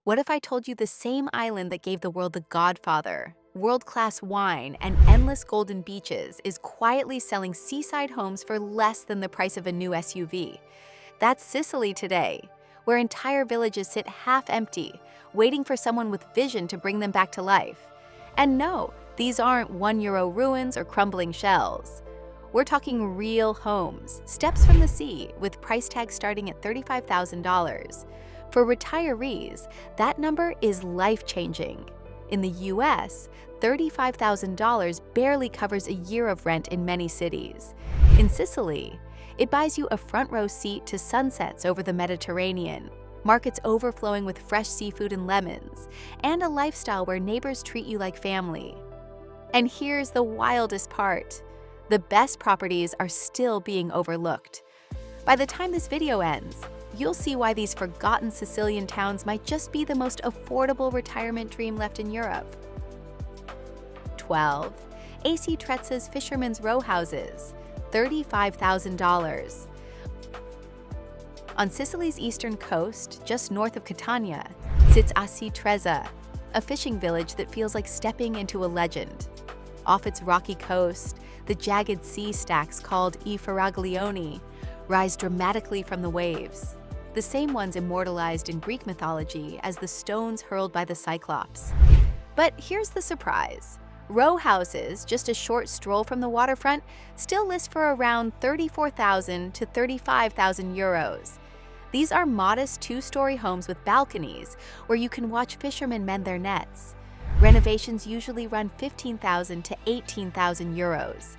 What if I told you the same island that gave the world the Godfather, world-class wine, and endless golden beaches is quietly selling seaside homes for less than the price of a new SUV? That's Sicily today, where entire villages sit half-empty, waiting for someone with vision to bring them back to life. And no, these aren't €1 ruins or crumbling shells. We're talking real homes, steps from the sea, with price tags starting at $35,000. For retirees, that number is life-changing. In the US, $35,000 barely covers a year of rent in many cities. In Sicily, it buys you a front-row seat to sunsets over the Mediterranean, markets overflowing with fresh seafood and lemons, and a lifestyle where neighbors treat you like family. And here's the wildest part. The best properties are still being overlooked. By the time this video ends, you'll see why these forgotten Sicilian towns might just be the most affordable retirement dream left in Europe. 12. AC Trezza's Fisherman's Row Houses, $35,000. On Sicily's eastern coast, just north of Catania, sits AC Trezza, a fishing village that feels like stepping into a legend. Off its rocky coast, the jagged sea stacks called I Faraglioni rise dramatically from the waves, the same ones immortalized in Greek mythology as the stones hurled by the Cyclops. But here's the surprise. Row houses, just a short stroll from the waterfront, still list for around €34,000 to €35,000. These are modest two-story homes with balconies where you can watch fishermen mend their nets. Renovations usually run €15,000 to €18,000.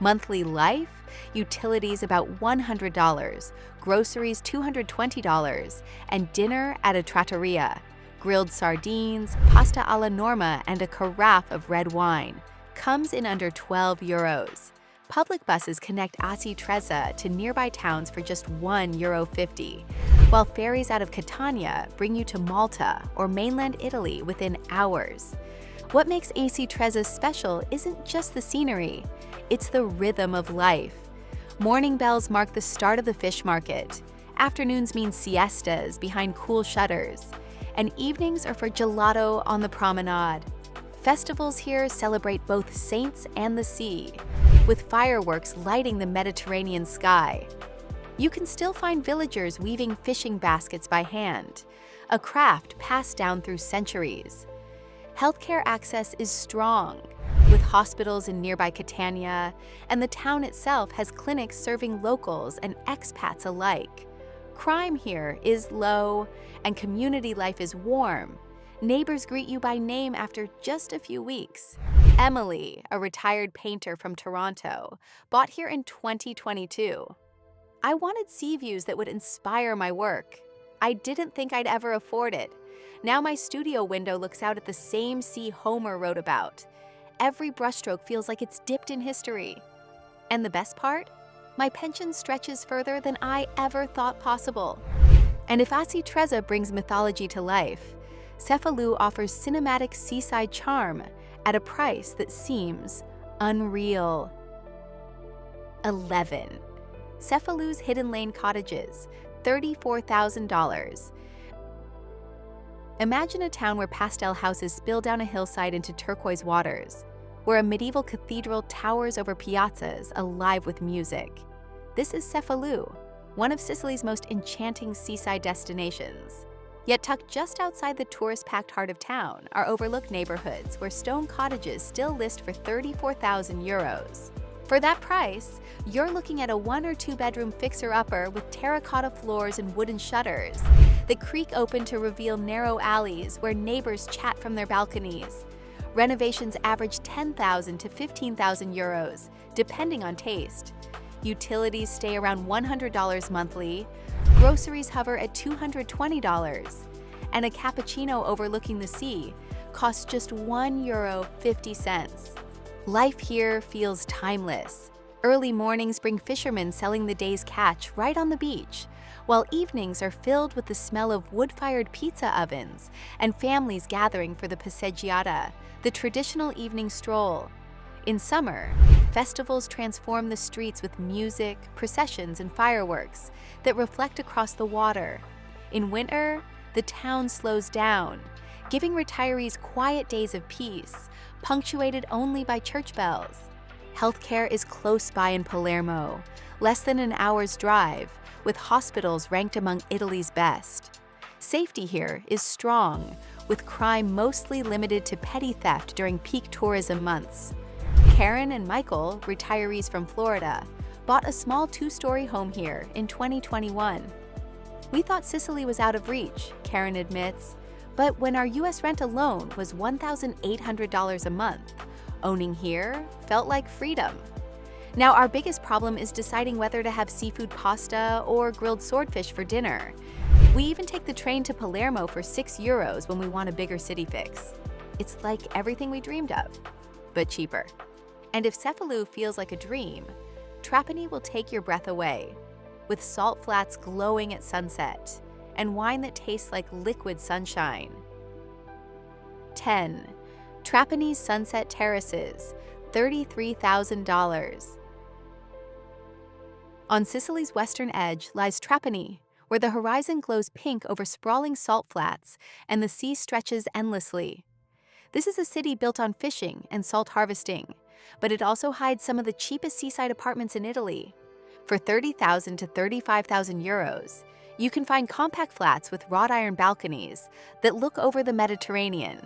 Monthly life, utilities about $100, groceries $220, and dinner at a trattoria, grilled sardines, pasta alla norma, and a carafe of red wine, comes in under €12. Public buses connect AC Trezza to nearby towns for just €1.50, while ferries out of Catania bring you to Malta or mainland Italy within hours. What makes AC Trezza special isn't just the scenery, it's the rhythm of life. Morning bells mark the start of the fish market, afternoons mean siestas behind cool shutters, and evenings are for gelato on the promenade. Festivals here celebrate both saints and the sea, with fireworks lighting the Mediterranean sky. You can still find villagers weaving fishing baskets by hand, a craft passed down through centuries. Healthcare access is strong, with hospitals in nearby Catania, and the town itself has clinics serving locals and expats alike. Crime here is low, and community life is warm. Neighbors greet you by name after just a few weeks. Emily, a retired painter from Toronto, bought here in 2022. I wanted sea views that would inspire my work. I didn't think I'd ever afford it. Now my studio window looks out at the same sea Homer wrote about. Every brushstroke feels like it's dipped in history. And the best part? My pension stretches further than I ever thought possible. And if AC Trezza brings mythology to life, Cefalù offers cinematic seaside charm at a price that seems unreal. 11. Cefalù's Hidden Lane Cottages, $34,000. Imagine a town where pastel houses spill down a hillside into turquoise waters, where a medieval cathedral towers over piazzas alive with music. This is Cefalù, one of Sicily's most enchanting seaside destinations. Yet tucked just outside the tourist-packed heart of town are overlooked neighborhoods where stone cottages still list for €34,000. For that price, you're looking at a 1 or 2 bedroom fixer-upper with terracotta floors and wooden shutters that creak open to reveal narrow alleys where neighbors chat from their balconies. Renovations average €10,000 to €15,000, depending on taste. Utilities stay around $100 monthly, groceries hover at $220, and a cappuccino overlooking the sea costs just €1.50. Life here feels timeless. Early mornings bring fishermen selling the day's catch right on the beach, while evenings are filled with the smell of wood-fired pizza ovens and families gathering for the passeggiata, the traditional evening stroll. In summer, festivals transform the streets with music, processions, and fireworks that reflect across the water. In winter, the town slows down, giving retirees quiet days of peace, punctuated only by church bells. Healthcare is close by in Palermo, less than an hour's drive, with hospitals ranked among Italy's best. Safety here is strong, with crime mostly limited to petty theft during peak tourism months. Karen and Michael, retirees from Florida, bought a small 2-story home here in 2021. "We thought Sicily was out of reach," Karen admits, "but when our US rent alone was $1,800 a month, owning here felt like freedom." Now, our biggest problem is deciding whether to have seafood pasta or grilled swordfish for dinner. We even take the train to Palermo for €6 when we want a bigger city fix. It's like everything we dreamed of, but cheaper. And if Cefalù feels like a dream, Trapani will take your breath away, with salt flats glowing at sunset and wine that tastes like liquid sunshine. 10. Trapani's Sunset Terraces, $33,000. On Sicily's western edge lies Trapani, where the horizon glows pink over sprawling salt flats and the sea stretches endlessly. This is a city built on fishing and salt harvesting, but it also hides some of the cheapest seaside apartments in Italy. For €30,000 to €35,000, you can find compact flats with wrought iron balconies that look over the Mediterranean.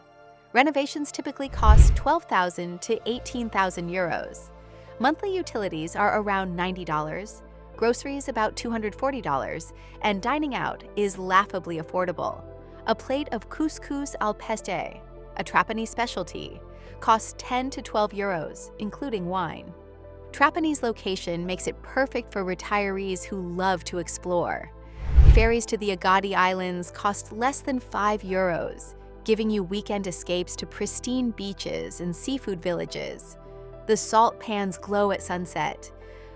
Renovations typically cost €12,000 to €18,000. Monthly utilities are around $90, groceries about $240, and dining out is laughably affordable. A plate of couscous al pesto, a Trapani specialty, costs €10 to €12, including wine. Trapani's location makes it perfect for retirees who love to explore. Ferries to the Agadi Islands cost less than €5, giving you weekend escapes to pristine beaches and seafood villages. The salt pans glow at sunset,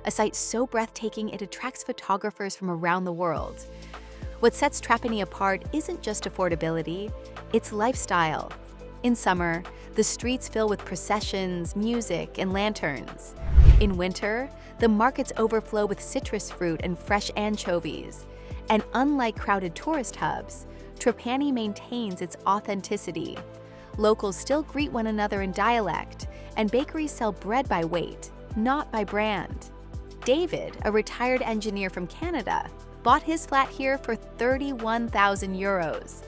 a sight so breathtaking it attracts photographers from around the world. What sets Trapani apart isn't just affordability, it's lifestyle. In summer, the streets fill with processions, music, and lanterns. In winter, the markets overflow with citrus fruit and fresh anchovies. And unlike crowded tourist hubs, Trapani maintains its authenticity. Locals still greet one another in dialect, and bakeries sell bread by weight, not by brand. David, a retired engineer from Canada, bought his flat here for €31,000.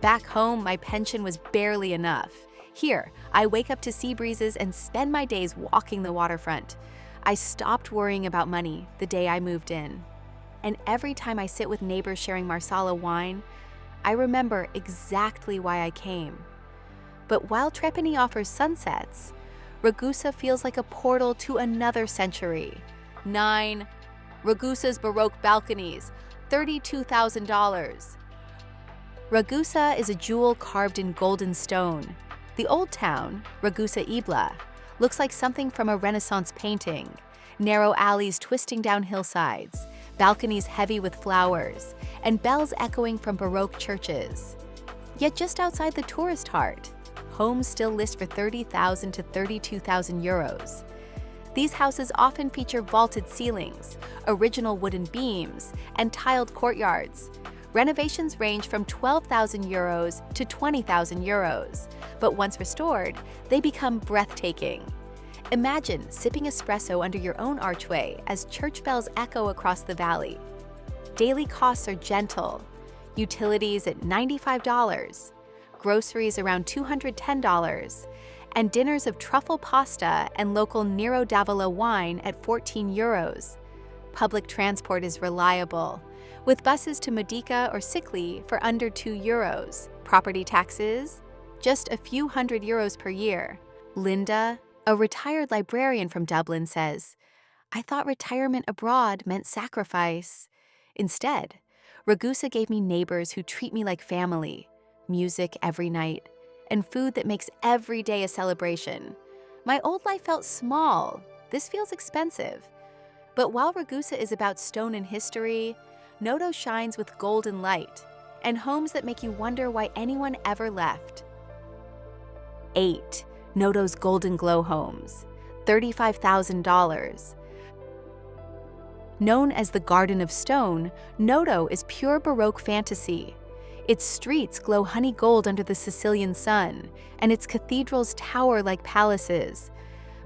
"Back home, my pension was barely enough. Here, I wake up to sea breezes and spend my days walking the waterfront. I stopped worrying about money the day I moved in. And every time I sit with neighbors sharing Marsala wine, I remember exactly why I came." But while Trapani offers sunsets, Ragusa feels like a portal to another century. 9. Ragusa's Baroque balconies, $32,000. Ragusa is a jewel carved in golden stone. The old town, Ragusa Ibla, looks like something from a Renaissance painting. Narrow alleys twisting down hillsides, balconies heavy with flowers, and bells echoing from Baroque churches. Yet just outside the tourist heart, homes still list for €30,000 to €32,000. These houses often feature vaulted ceilings, original wooden beams, and tiled courtyards. Renovations range from €12,000 to €20,000, but once restored, they become breathtaking. Imagine sipping espresso under your own archway as church bells echo across the valley. Daily costs are gentle, utilities at $95, groceries around $210, and dinners of truffle pasta and local Nero d'Avola wine at €14. Public transport is reliable, with buses to Modica or Sicily for under €2. Property taxes? Just a few €100 per year. Linda, a retired librarian from Dublin, says, "I thought retirement abroad meant sacrifice. Instead, Ragusa gave me neighbors who treat me like family, music every night, and food that makes every day a celebration. My old life felt small. This feels expensive." But while Ragusa is about stone and history, Noto shines with golden light and homes that make you wonder why anyone ever left. 8. Noto's Golden Glow Homes, $35,000. Known as the Garden of Stone, Noto is pure Baroque fantasy. Its streets glow honey gold under the Sicilian sun, and its cathedrals tower like palaces.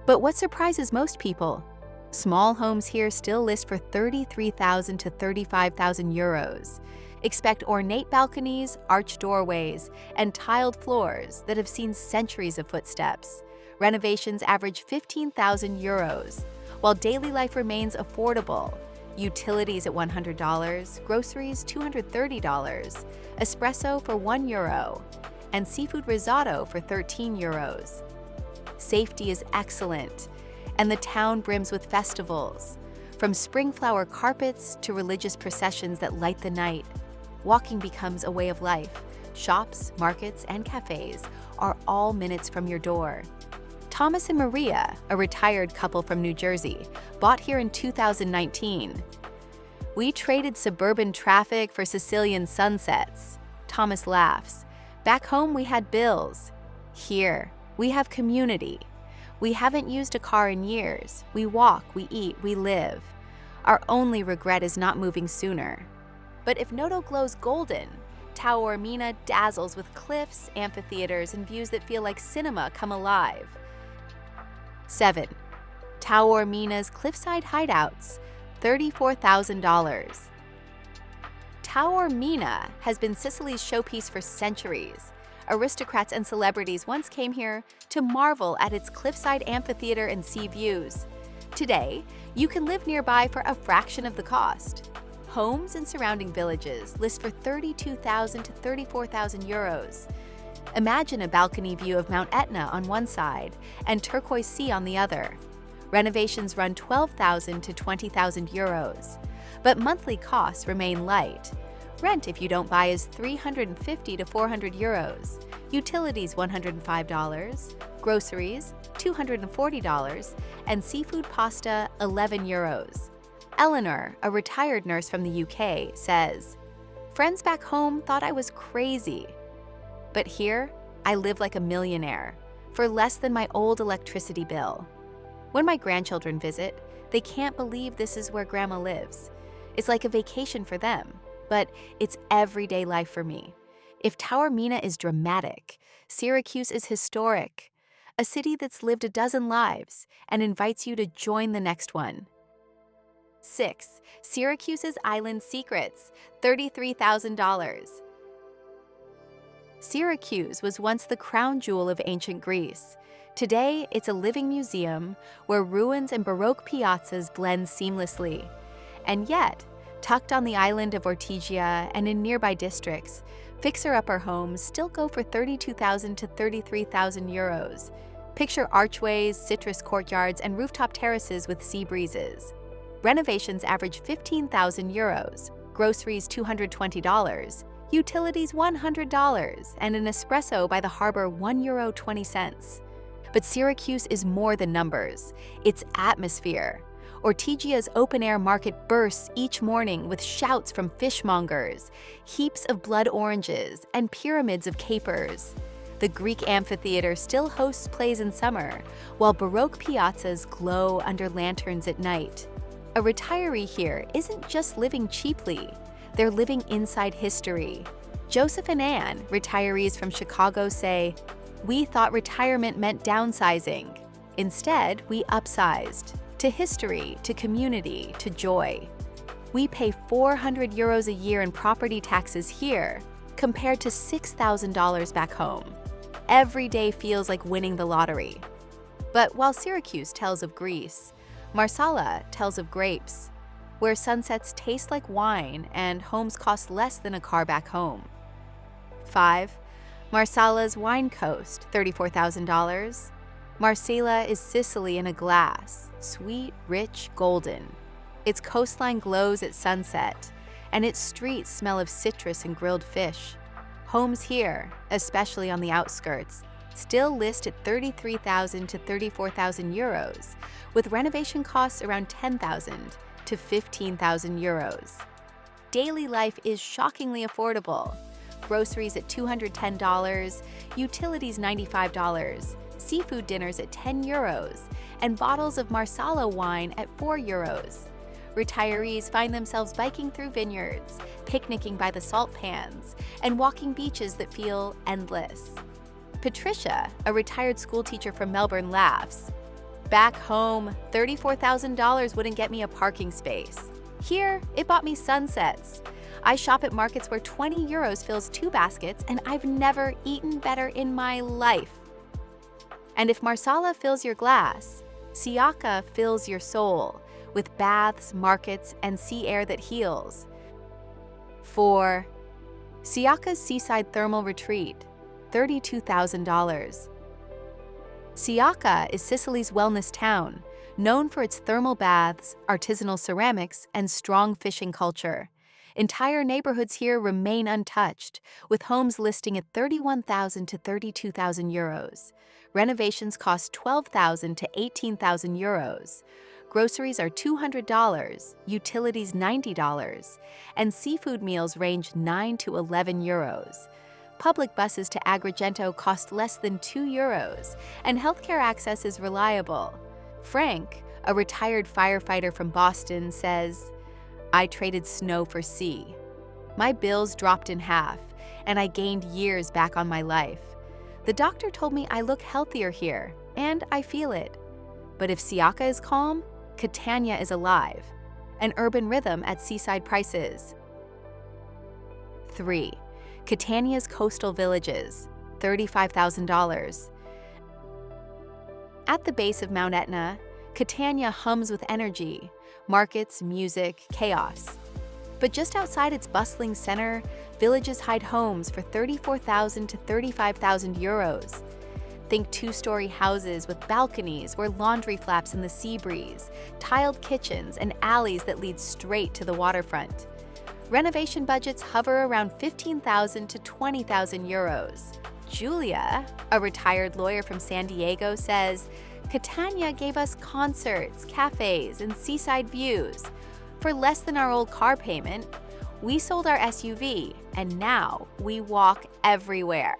But what surprises most people? Small homes here still list for 33,000 to 35,000 euros. Expect ornate balconies, arched doorways, and tiled floors that have seen centuries of footsteps. Renovations average 15,000 euros, while daily life remains affordable. Utilities at $100, groceries $230, espresso for €1, and seafood risotto for 13 euros. Safety is excellent, and the town brims with festivals. From spring flower carpets to religious processions that light the night, walking becomes a way of life. Shops, markets, and cafes are all minutes from your door. Thomas and Maria, a retired couple from New Jersey, bought here in 2019. "We traded suburban traffic for Sicilian sunsets." Thomas laughs. "Back home we had bills. Here, we have community. We haven't used a car in years. We walk, we eat, we live. Our only regret is not moving sooner." But if Noto glows golden, Taormina dazzles with cliffs, amphitheaters, and views that feel like cinema come alive. 7. Taormina's cliffside hideouts, $34,000. Taormina has been Sicily's showpiece for centuries. Aristocrats and celebrities once came here to marvel at its cliffside amphitheater and sea views. Today, you can live nearby for a fraction of the cost. Homes in surrounding villages list for 32,000 to 34,000 euros. Imagine a balcony view of Mount Etna on one side and turquoise sea on the other. Renovations run 12,000 to 20,000 euros, but monthly costs remain light. Rent, if you don't buy, is 350 to 400 euros. Utilities $105, groceries $240, and seafood pasta 11 euros. Eleanor, a retired nurse from the UK, says, "Friends back home thought I was crazy. But here, I live like a millionaire, for less than my old electricity bill. When my grandchildren visit, they can't believe this is where Grandma lives. It's like a vacation for them, but it's everyday life for me. If Taormina is dramatic, Syracuse is historic, a city that's lived a dozen lives and invites you to join the next one." 6. Syracuse's Island Secrets, $33,000. Syracuse was once the crown jewel of ancient Greece. Today, it's a living museum where ruins and Baroque piazzas blend seamlessly. And yet, tucked on the island of Ortigia and in nearby districts, fixer-upper homes still go for 32,000 to 33,000 euros. Picture archways, citrus courtyards, and rooftop terraces with sea breezes. Renovations average 15,000 euros, groceries $220, utilities $100, and an espresso by the harbor €1.20. But Syracuse is more than numbers. It's atmosphere. Ortigia's open-air market bursts each morning with shouts from fishmongers, heaps of blood oranges, and pyramids of capers. The Greek amphitheater still hosts plays in summer, while Baroque piazzas glow under lanterns at night. A retiree here isn't just living cheaply, they're living inside history. Joseph and Ann, retirees from Chicago, say, "We thought retirement meant downsizing. Instead, we upsized. To history, to community, to joy. We pay 400 euros a year in property taxes here, compared to $6,000 back home. Every day feels like winning the lottery." But while Syracuse tells of Greece, Marsala tells of grapes, where sunsets taste like wine and homes cost less than a car back home. 5. Marsala's Wine Coast, $34,000. Marsala is Sicily in a glass, sweet, rich, golden. Its coastline glows at sunset, and its streets smell of citrus and grilled fish. Homes here, especially on the outskirts, still list at 33,000 to 34,000 euros, with renovation costs around 10,000 to 15,000 euros. Daily life is shockingly affordable. Groceries at $210, utilities $95, seafood dinners at 10 euros, and bottles of Marsala wine at 4 euros. Retirees find themselves biking through vineyards, picnicking by the salt pans, and walking beaches that feel endless. Patricia, a retired schoolteacher from Melbourne, laughs. Back home, $34,000 wouldn't get me a parking space. Here, it bought me sunsets. I shop at markets where 20 euros fills 2 baskets, and I've never eaten better in my life. And if Marsala fills your glass, Siaka fills your soul, with baths, markets, and sea air that heals. 4. Siaka's Seaside Thermal Retreat, $32,000. Siaka is Sicily's wellness town, known for its thermal baths, artisanal ceramics, and strong fishing culture. Entire neighborhoods here remain untouched, with homes listing at 31,000 to 32,000 euros. Renovations cost 12,000 to 18,000 euros. Groceries are $200, utilities $90, and seafood meals range 9 to 11 euros. Public buses to Agrigento cost less than 2 euros, and healthcare access is reliable. Frank, a retired firefighter from Boston, says, "I traded snow for sea. My bills dropped in half, and I gained years back on my life. The doctor told me I look healthier here, and I feel it. But if Siaka is calm, Catania is alive. An urban rhythm at seaside prices." 3. Catania's coastal villages, $35,000. At the base of Mount Etna, Catania hums with energy, markets, music, chaos. But just outside its bustling center, villages hide homes for 34,000 to 35,000 euros. Think 2-story houses with balconies where laundry flaps in the sea breeze, tiled kitchens, and alleys that lead straight to the waterfront. Renovation budgets hover around 15,000 to 20,000 euros. Julia, a retired lawyer from San Diego, says, "Catania gave us concerts, cafes, and seaside views. For less than our old car payment, we sold our SUV, and now we walk everywhere.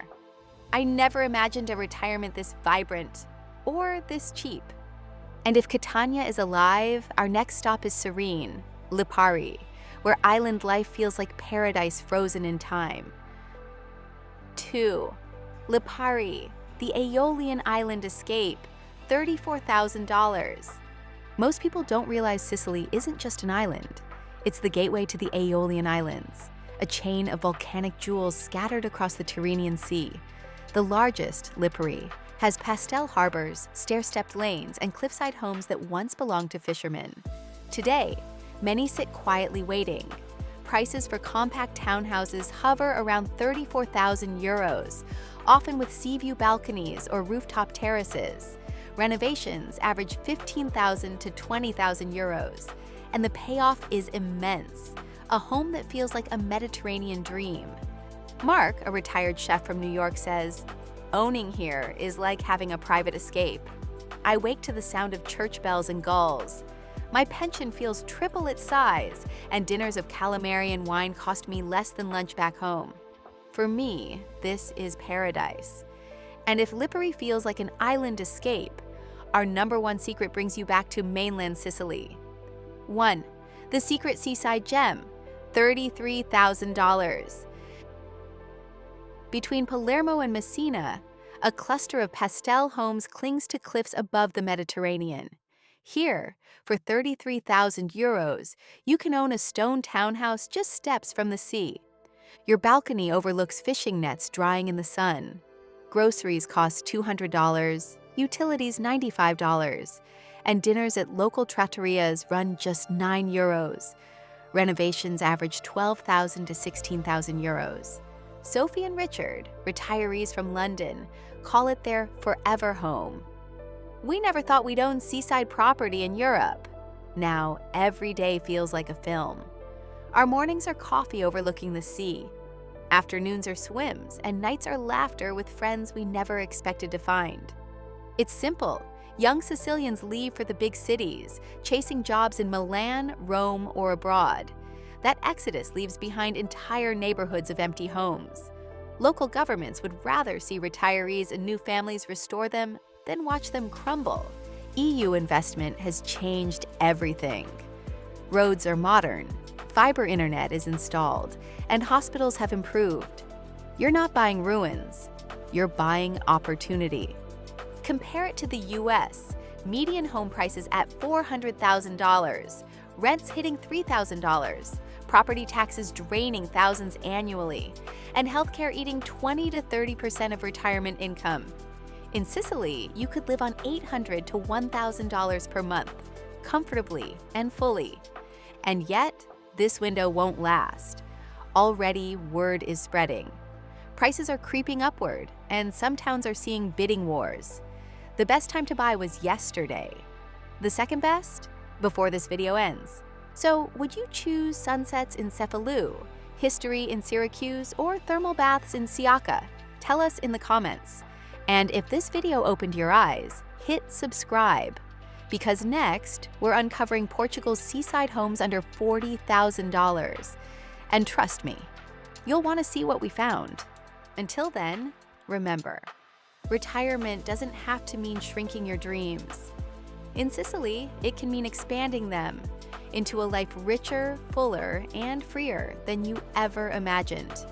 I never imagined a retirement this vibrant or this cheap." And if Catania is alive, our next stop is serene, Lipari, where island life feels like paradise frozen in time. 2. Lipari, the Aeolian island escape, $34,000. Most people don't realize Sicily isn't just an island. It's the gateway to the Aeolian Islands, a chain of volcanic jewels scattered across the Tyrrhenian Sea. The largest, Lipari, has pastel harbors, stair-stepped lanes, and cliffside homes that once belonged to fishermen. Today, many sit quietly waiting. Prices for compact townhouses hover around 34,000 euros, often with sea view balconies or rooftop terraces. Renovations average 15,000 to 20,000 euros, and the payoff is immense, a home that feels like a Mediterranean dream. Mark, a retired chef from New York, says, "Owning here is like having a private escape. I wake to the sound of church bells and gulls. My pension feels triple its size, and dinners of calamari and wine cost me less than lunch back home. For me, this is paradise." And if Lipari feels like an island escape, our #1 secret brings you back to mainland Sicily. 1. The secret seaside gem, $33,000. Between Palermo and Messina, a cluster of pastel homes clings to cliffs above the Mediterranean. Here, for 33,000 euros, you can own a stone townhouse just steps from the sea. Your balcony overlooks fishing nets drying in the sun. Groceries cost $200, utilities $95, and dinners at local trattorias run just 9 euros. Renovations average 12,000 to 16,000 euros. Sophie and Richard, retirees from London, call it their forever home. "We never thought we'd own seaside property in Europe. Now, every day feels like a film. Our mornings are coffee overlooking the sea. Afternoons are swims, and nights are laughter with friends we never expected to find." It's simple. Young Sicilians leave for the big cities, chasing jobs in Milan, Rome, or abroad. That exodus leaves behind entire neighborhoods of empty homes. Local governments would rather see retirees and new families restore them than watch them crumble. EU investment has changed everything. Roads are modern, fiber internet is installed, and hospitals have improved. You're not buying ruins, you're buying opportunity. Compare it to the US, median home prices at $400,000, rents hitting $3,000, property taxes draining thousands annually, and healthcare eating 20 to 30% of retirement income. In Sicily, you could live on $800 to $1,000 per month, comfortably and fully. And yet, this window won't last. Already, word is spreading. Prices are creeping upward, and some towns are seeing bidding wars. The best time to buy was yesterday. The second best? Before this video ends. So, would you choose sunsets in Cefalù, history in Syracuse, or thermal baths in Siaka? Tell us in the comments. And if this video opened your eyes, hit subscribe. Because next, we're uncovering Portugal's seaside homes under $40,000. And trust me, you'll want to see what we found. Until then, remember, retirement doesn't have to mean shrinking your dreams. In Sicily, it can mean expanding them into a life richer, fuller, and freer than you ever imagined.